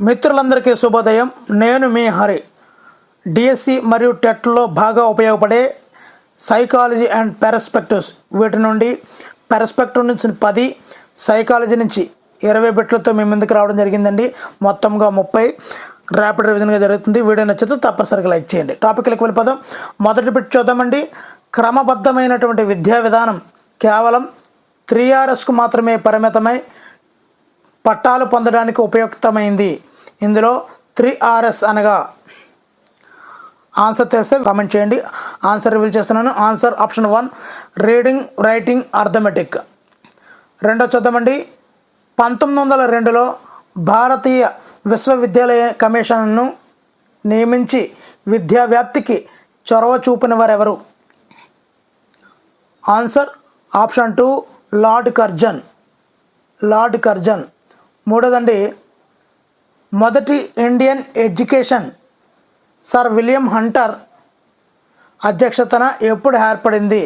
మిత్రులందరికీ శుభోదయం. నేను మీ హరి. డిఎస్సి మరియు టెట్లో బాగా ఉపయోగపడే సైకాలజీ అండ్ పెర్స్పెక్టివ్స్, వీటి నుండి పెర్స్పెక్టివ్ నుంచి 10, సైకాలజీ నుంచి 20 బిట్లతో మీ ముందుకు రావడం జరిగిందండి. మొత్తంగా 30 ర్యాపిడ్ రివిజన్గా జరుగుతుంది. వీడియో నచ్చితే తప్పనిసరిగా లైక్ చేయండి. టాపిక్లకు వెళ్ళిపోదాం. మొదటి బిట్ చూద్దామండి. క్రమబద్ధమైనటువంటి విద్యా విధానం కేవలం 3Rsకు మాత్రమే పరిమితమై పట్టాలు పొందడానికి ఉపయుక్తమైంది. ఇందులో 3Rs అనగా ఆన్సర్ తెలిస్తే కామెంట్ చేయండి. ఆన్సర్ రివీల్ చేస్తున్నాను. Answer option 1 reading, writing, arithmetic. రెండో చూద్దామండి. 1902లో భారతీయ విశ్వవిద్యాలయ కమిషన్ను నియమించి విద్యా వ్యాప్తికి చొరవ చూపిన వారెవరు? Answer option 2 Lord Curzon. మూడోదండి. మొదటి Indian education sir William Hunter అధ్యక్షతన ఎప్పుడు ఏర్పడింది?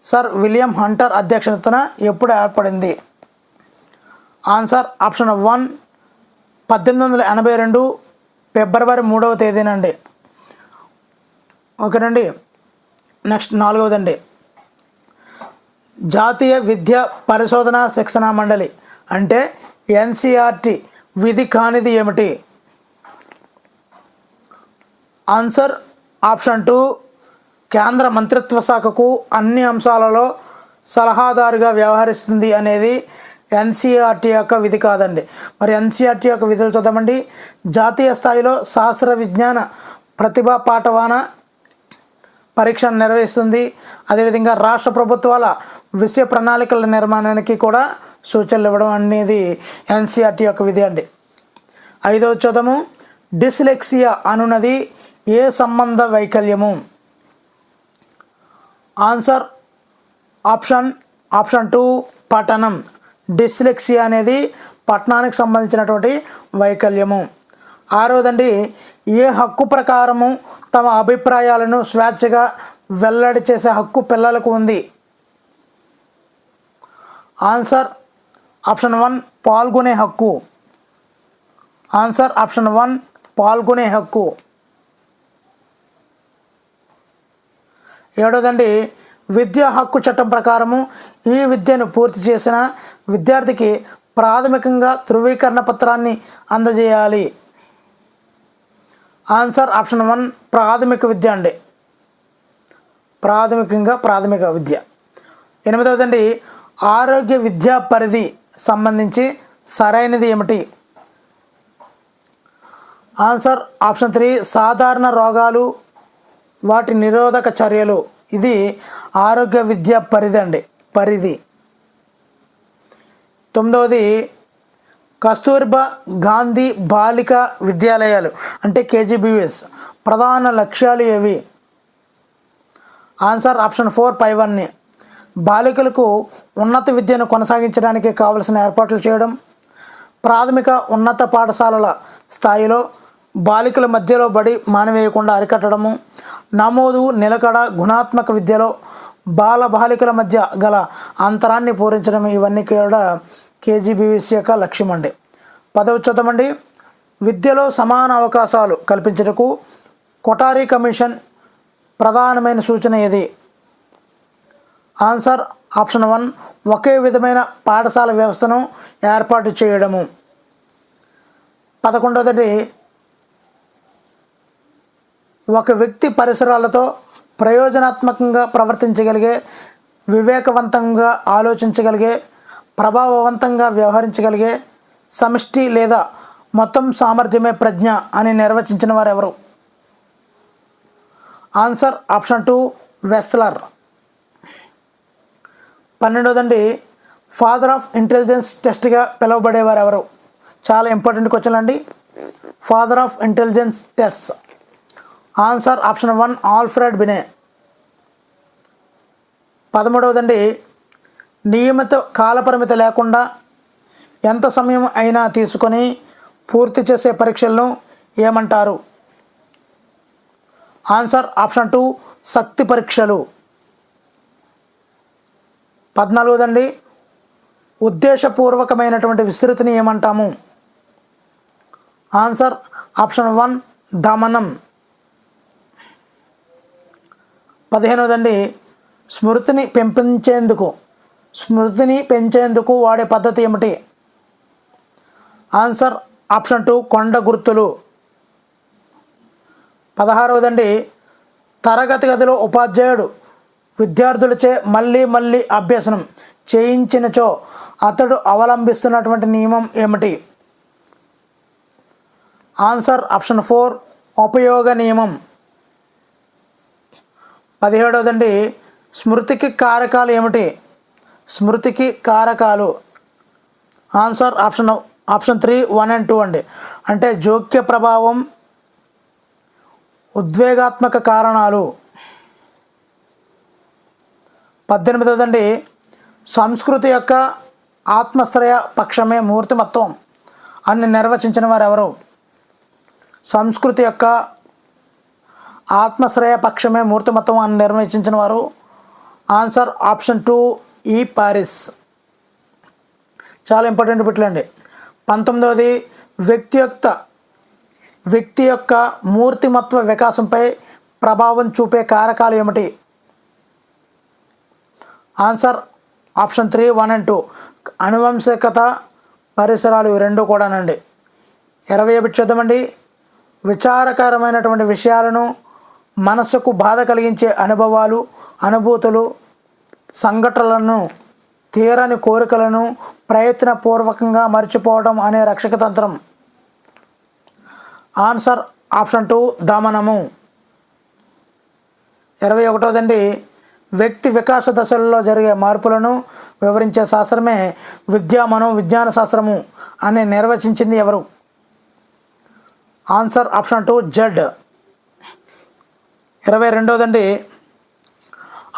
సర్ విలియం హంటర్ అధ్యక్షతన ఎప్పుడు ఏర్పడింది? ఆన్సర్ ఆప్షన్ 1 1882 ఫిబ్రవరి 3వ తేదీనండి. ఓకేనండి. నెక్స్ట్ 4వదండి. జాతీయ విద్యా పరిశోధన శిక్షణ మండలి అంటే NCERT విధి కానిది ఏమిటి? ఆన్సర్ ఆప్షన్ 2 కేంద్ర మంత్రిత్వ శాఖకు అన్ని అంశాలలో సలహాదారుగా వ్యవహరిస్తుంది అనేది NCERT యొక్క విధి కాదండి. మరి NCERT యొక్క విధులు చూద్దామండి. జాతీయ స్థాయిలో శాస్త్ర విజ్ఞాన ప్రతిభా పాఠవాన పరీక్షను నిర్వహిస్తుంది. అదేవిధంగా రాష్ట్ర ప్రభుత్వాల విషయ ప్రణాళికల నిర్మాణానికి కూడా సూచనలు ఇవ్వడం అనేది NCERT యొక్క విధి అండి. 5వ చూద్దాము. డిస్లెక్సియా అనున్నది ఏ సంబంధ వైకల్యము? ఆన్సర్ ఆప్షన్ 2 పఠనం. డిస్లెక్సియా అనేది పఠనానికి సంబంధించినటువంటి వైకల్యము. 6వదండి. ఏ హక్కు ప్రకారము తమ అభిప్రాయాలను స్వేచ్ఛగా వెల్లడి చేసే హక్కు పిల్లలకు ఉంది? ఆన్సర్ ఆప్షన్ 1 పాల్గొనే హక్కు. ఆన్సర్ ఆప్షన్ 1 పాల్గొనే హక్కు. 7వదండి. విద్యా హక్కు చట్టం ప్రకారము ఈ విద్యను పూర్తి చేసిన విద్యార్థికి ప్రాథమికంగా ధృవీకరణ పత్రాన్ని అందజేయాలి. ఆన్సర్ ఆప్షన్ 1 ప్రాథమిక విద్య అండి. ప్రాథమిక విద్య. 8వదండి. ఆరోగ్య విద్యా పరిధి సంబంధించి సరైనది ఏమిటి? ఆన్సర్ ఆప్షన్ 3 సాధారణ రోగాలు, వాటి నిరోధక చర్యలు. ఇది ఆరోగ్య విద్యా పరిధి. 9వది. కస్తూర్బా గాంధీ బాలికా విద్యాలయాలు అంటే KGBVS ప్రధాన లక్ష్యాలు ఏవి? ఆన్సర్ ఆప్షన్ 4 పైవన్నీ. బాలికలకు ఉన్నత విద్యను కొనసాగించడానికి కావలసిన ఏర్పాట్లు చేయడం, ప్రాథమిక ఉన్నత పాఠశాలల స్థాయిలో బాలికల మధ్యలో బడి మానివేయకుండా అరికట్టడము, నమోదు, నిలకడ, గుణాత్మక విద్యలో బాలికల మధ్య గల అంతరాన్ని పూరించడం. ఇవన్నీ కూడా KGBVS యొక్క లక్ష్యం అండి. 10వ చూద్దామండి. విద్యలో సమాన అవకాశాలు కల్పించుటకు కొఠారి కమిషన్ ప్రధానమైన సూచన ఏది? ఆన్సర్ ఆప్షన్ 1 ఒకే విధమైన పాఠశాల వ్యవస్థను ఏర్పాటు చేయడము. 11వది. ఒక వ్యక్తి పరిసరాలతో ప్రయోజనాత్మకంగా ప్రవర్తించగలిగే, వివేకవంతంగా ఆలోచించగలిగే, ప్రభావవంతంగా వ్యవహరించగలిగే సమిష్టి లేదా మొత్తం సామర్థ్యమే ప్రజ్ఞ అని నిర్వచించిన వారు ఎవరు? Answer option 2 Wechsler. 12వదండి. ఫాదర్ ఆఫ్ ఇంటెలిజెన్స్ టెస్ట్గా పిలువబడేవారు ఎవరు? చాలా ఇంపార్టెంట్ క్వశ్చన్ అండి. Father of intelligence test. Answer option 1 Alfred Binet. 13వదండి. నియమిత కాలపరిమితి లేకుండా ఎంత సమయం అయినా తీసుకొని పూర్తి చేసే పరీక్షలను ఏమంటారు? ఆన్సర్ ఆప్షన్ 2 శక్తి పరీక్షలు. 14వదండి. ఉద్దేశపూర్వకమైనటువంటి విస్తృతిని ఏమంటాము? Answer option 1 దమనం. 15వదండి, స్మృతిని పెంచేందుకు వాడే పద్ధతి ఏమిటి? ఆన్సర్ ఆప్షన్ 2 కొండ గుర్తులు. 16వదండి, తరగతి గదిలో ఉపాధ్యాయుడు విద్యార్థులచే మళ్ళీ అభ్యసనం చేయించినచో అతడు అవలంబిస్తున్నటువంటి నియమం ఏమిటి? ఆన్సర్ ఆప్షన్ 4 ఉపయోగ నియమం. 17వదండి, స్మృతికి కారకాలు ఏమిటి? స్మృతికి కారకాలు ఆన్సర్ ఆప్షన్ 3 1 and 2 అండి. అంటే జోక్య ప్రభావం, ఉద్వేగాత్మక కారణాలు. 18వదండి, సంస్కృతి యొక్క ఆత్మశ్రయ పక్షమే మూర్తిమత్వం అని నిర్వచించిన వారు ఎవరు? సంస్కృతి యొక్క ఆత్మశ్రయ పక్షమే మూర్తిమత్వం అని నిర్వచించిన వారు ఆన్సర్ ఆప్షన్ 2 ఈ పారిస్. చాలా ఇంపార్టెంట్ బిట్లండి. 19వది, వ్యక్తి యొక్క మూర్తిమత్వ వికాసంపై ప్రభావం చూపే కారకాలు ఏమిటి? ఆన్సర్ ఆప్షన్ 3 1 and 2 అనువంశికత, పరిసరాలు, ఇవి రెండు కూడానండి. 20 బిట్ చూద్దామండి. విచారకరమైనటువంటి విషయాలను, మనసుకు బాధ కలిగించే అనుభవాలు, అనుభూతులు, సంఘటనలను, తీరని కోరికలను ప్రయత్నపూర్వకంగా మర్చిపోవడం అనే రక్షక తంత్రం. Answer option 2 దమనము. 21వదండి, వ్యక్తి వికాస దశలలో జరిగే మార్పులను వివరించే శాస్త్రమే మనోవిజ్ఞాన శాస్త్రము అని నిర్వచించింది ఎవరు? Answer option 2 Z. 22వదండి,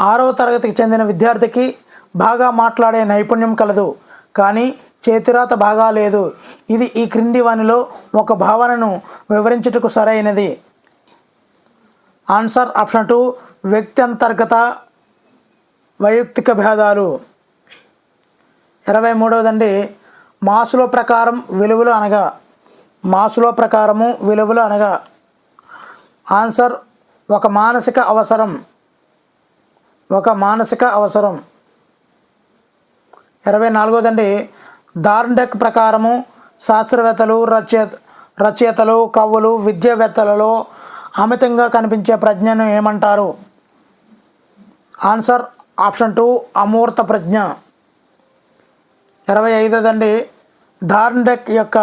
6వ తరగతికి చెందిన విద్యార్థికి బాగా మాట్లాడే నైపుణ్యం కలదు, కానీ చేతిరాత బాగా లేదు. ఇది ఈ క్రింది వానిలో ఒక భావనను వివరించుటకు సరైనది. ఆన్సర్ ఆప్షన్ 2 వ్యక్తి అంతర్గత వైయక్తిక భేదాలు. 23వదండి, మాస్లో ప్రకారము విలువలు అనగా ఆన్సర్ ఒక మానసిక అవసరం. 24వదండి, థార్న్డైక్ ప్రకారము శాస్త్రవేత్తలు, రచయితలు, కవులు, విద్యావేత్తలలో అమితంగా కనిపించే ప్రజ్ఞను ఏమంటారు? ఆన్సర్ ఆప్షన్ 2 అమూర్త ప్రజ్ఞ. 25వదండి, థార్న్డైక్ యొక్క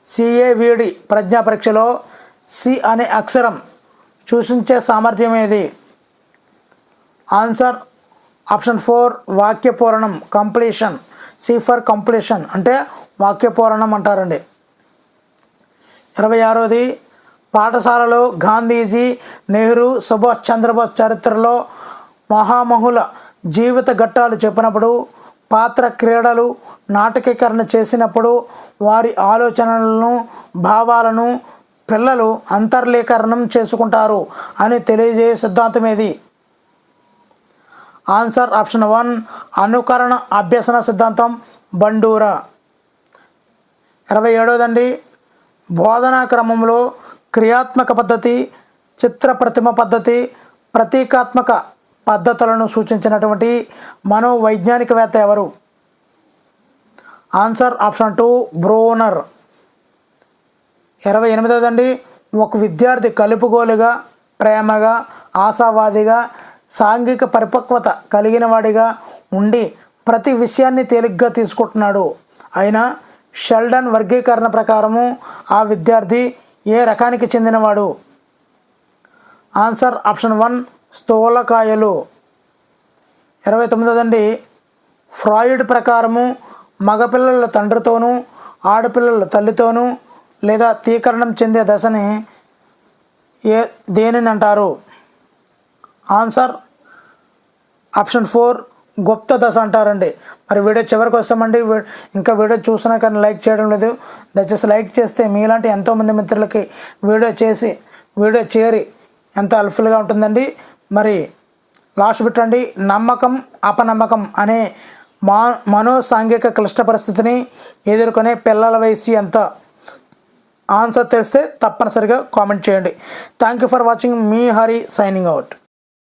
CAVD ప్రజ్ఞా పరీక్షలో సి అనే అక్షరం సూచించే సామర్థ్యం ఏది? ఆన్సర్ ఆప్షన్ 4 వాక్యపూరణం, కంప్లీషన్. సి ఫర్ కంప్లీషన్ అంటే వాక్యపూరణం అంటారండి. 26వది, పాఠశాలలో గాంధీజీ, నెహ్రూ, సుభాష్ చంద్రబోస్ చరిత్రలో మహామహుల జీవిత ఘట్టాలు చెప్పినప్పుడు, పాత్ర క్రీడలు నాటకీకరణ చేసినప్పుడు వారి ఆలోచనలను, భావాలను పిల్లలు అంతర్లీకరణం చేసుకుంటారు అని తెలియజేసే సిద్ధాంతం ఏది? ఆన్సర్ ఆప్షన్ 1 అనుకరణ అభ్యసన సిద్ధాంతం, బండూరా. 27వదండి, బోధనా క్రమంలో క్రియాత్మక పద్ధతి, చిత్ర ప్రతిమ పద్ధతి, ప్రతీకాత్మక పద్ధతులను సూచించినటువంటి మనోవైజ్ఞానికవేత్త ఎవరు? Answer option 2 Bruner. 28వదండి, ఒక విద్యార్థి కలుపుగోలుగా, ప్రేమగా, ఆశావాదిగా, సాంఘిక పరిపక్వత కలిగిన వాడిగా ఉండి ప్రతి విషయాన్ని తేలిగ్గా తీసుకుంటున్నాడు అయినా షెల్డన్ వర్గీకరణ ప్రకారము ఆ విద్యార్థి ఏ రకానికి చెందినవాడు? Answer option 1 స్థూలకాయలు. 29వదండి, ఫ్రాయిడ్ ప్రకారము మగపిల్లల తండ్రితోనూ ఆడపిల్లల తల్లితోనూ లేదా తీకరణం చెందే దశని దేనిని అంటారు? ఆన్సర్ ఆప్షన్ 4 గుప్త దశ అంటారండి. మరి వీడియో చివరికి వస్తామండి. ఇంకా వీడియో చూసినా కానీ లైక్ చేయడం లేదు. దయచేసి లైక్ చేస్తే మీలాంటి ఎంతోమంది మిత్రులకి వీడియో చేరి ఎంతో హెల్ప్ఫుల్గా ఉంటుందండి. మరి లాస్ట్ పెట్టండి, నమ్మకం అపనమ్మకం అనే మనోసాంఘిక క్లిష్ట పరిస్థితిని ఎదుర్కొనే పిల్లల వయసు ఎంత? ఆన్సర్ తెలిస్తే తప్పనిసరిగా కామెంట్ చేయండి. Thank you for watching. Me Hari signing out.